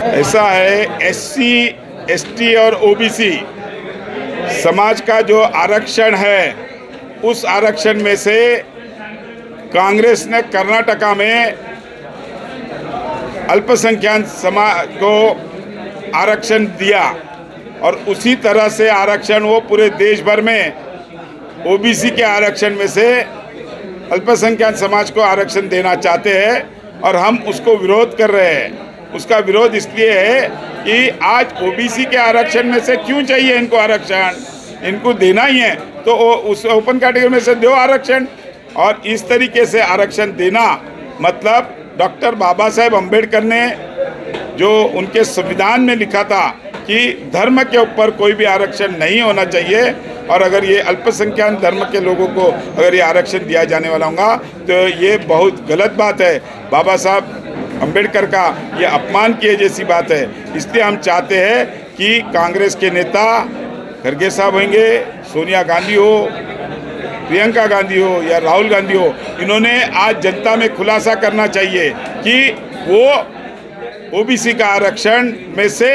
ऐसा है, SC, ST और ओबीसी समाज का जो आरक्षण है, उस आरक्षण में से कांग्रेस ने कर्नाटका में अल्पसंख्यक समाज को आरक्षण दिया और उसी तरह से आरक्षण वो पूरे देश भर में ओबीसी के आरक्षण में से अल्पसंख्यक समाज को आरक्षण देना चाहते हैं और हम उसको विरोध कर रहे हैं। उसका विरोध इसलिए है कि आज ओबीसी के आरक्षण में से क्यों चाहिए इनको आरक्षण, इनको देना ही है तो उस ओपन कैटेगरी में से दो आरक्षण। और इस तरीके से आरक्षण देना मतलब डॉक्टर बाबा साहेब अम्बेडकर ने जो उनके संविधान में लिखा था कि धर्म के ऊपर कोई भी आरक्षण नहीं होना चाहिए, और अगर ये अल्पसंख्यक धर्म के लोगों को अगर ये आरक्षण दिया जाने वाला होगा तो ये बहुत गलत बात है। बाबा साहब अम्बेडकर का ये अपमान किए जैसी बात है। इसलिए हम चाहते हैं कि कांग्रेस के नेता खड़गे साहब होंगे, सोनिया गांधी हो, प्रियंका गांधी हो या राहुल गांधी हो, इन्होंने आज जनता में खुलासा करना चाहिए कि वो ओबीसी का आरक्षण में से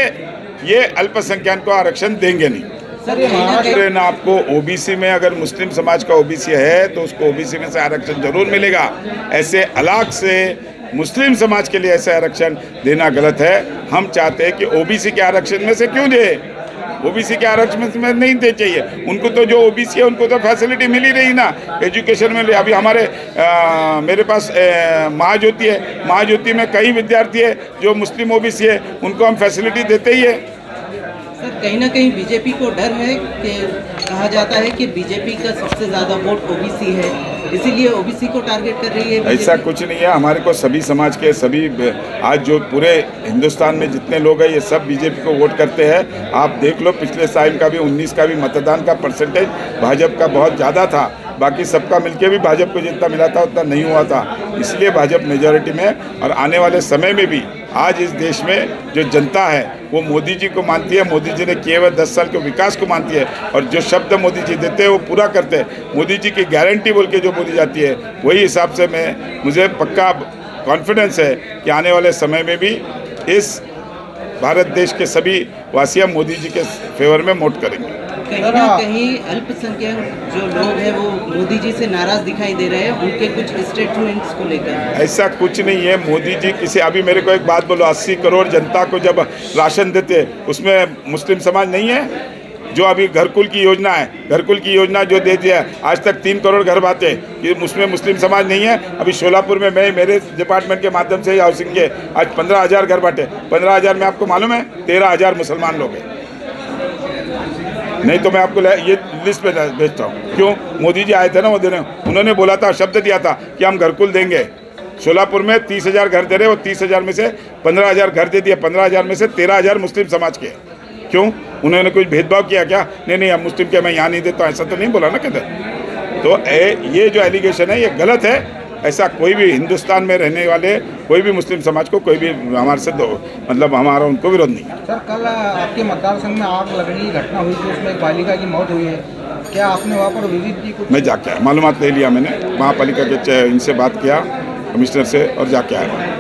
ये अल्पसंख्यक को आरक्षण देंगे नहीं। सर ना आपको ओबीसी में अगर मुस्लिम समाज का ओबीसी है तो उसको ओबीसी में से आरक्षण जरूर मिलेगा। ऐसे अलग से मुस्लिम समाज के लिए ऐसे आरक्षण देना गलत है। हम चाहते हैं कि ओबीसी के आरक्षण में से क्यों दे, ओबीसी के आरक्षण में नहीं दे चाहिए उनको। तो जो ओबीसी है उनको तो फैसिलिटी मिल ही रही ना एजुकेशन में। अभी हमारे मेरे पास महाज्योति है, महाज्योति में कई विद्यार्थी है जो मुस्लिम ओबीसी है, उनको हम फैसिलिटी देते ही है। सर कहीं ना कहीं बीजेपी को डर है कि कहा जाता है कि बीजेपी का सबसे ज़्यादा वोट ओबीसी है, इसीलिए ओबीसी को टारगेट कर रही है। ऐसा कुछ नहीं है। हमारे को सभी समाज के सभी आज जो पूरे हिंदुस्तान में जितने लोग हैं ये सब बीजेपी को वोट करते हैं। आप देख लो पिछले साल का भी 19 का भी मतदान का परसेंटेज भाजपा का बहुत ज़्यादा था, बाकी सबका मिलके भी भाजपा को जितना मिला था उतना नहीं हुआ था। इसलिए भाजपा मेजॉरिटी में, और आने वाले समय में भी आज इस देश में जो जनता है वो मोदी जी को मानती है, मोदी जी ने किए हुए 10 साल के विकास को मानती है, और जो शब्द मोदी जी देते हैं वो पूरा करते हैं। मोदी जी की गारंटी बोल के जो बोली जाती है वही हिसाब से मुझे पक्का कॉन्फिडेंस है कि आने वाले समय में भी इस भारत देश के सभी वासियाँ मोदी जी के फेवर में वोट करेंगे। कहीं ना कहीं अल्पसंख्यक जो लोग हैं वो मोदी जी से नाराज दिखाई दे रहे हैं, उनके कुछ स्टेटमेंट्स को लेकर। ऐसा कुछ नहीं है। मोदी जी किसी, अभी मेरे को एक बात बोलो, 80 करोड़ जनता को जब राशन देते उसमें मुस्लिम समाज नहीं है? जो अभी घरकुल की योजना है, घरकुल की योजना जो दे दिया आज तक 3 करोड़ घर बांटे कि उसमें मुस्लिम समाज नहीं है? अभी शोलापुर में मैं मेरे डिपार्टमेंट के माध्यम से हाउसिंग के आज 15,000 घर बांटे। 15,000 में आपको मालूम है 13,000 मुसलमान लोग हैं। नहीं तो मैं आपको ये लिस्ट पे भेजता हूँ। क्यों? मोदी जी आए थे ना वो दिन, उन्होंने बोला था, शब्द दिया था कि हम घरकुल देंगे। शोलापुर में 30,000 घर दे रहे, वो 30,000 में से 15,000 घर दे दिए। 15,000 में से 13,000 मुस्लिम समाज के। क्यों? उन्होंने कुछ भेदभाव किया क्या? नहीं हम मुस्लिम के मैं यहाँ नहीं देता, ऐसा तो नहीं बोला ना कहते। तो ये जो एलिगेशन है ये गलत है। ऐसा कोई भी हिंदुस्तान में रहने वाले कोई भी मुस्लिम समाज को कोई भी हमारे से मतलब हमारा उनको विरोध नहीं है। सर कल आपके मतदान संघ में आग लगने की घटना हुई थी, उसमें एक बालिका की मौत हुई है, क्या आपने वहाँ पर विजिट की? कुछ मैं जाके आया, मालूमात ले लिया मैंने, महापालिका के इनसे बात किया, कमिश्नर से, और जाके आया।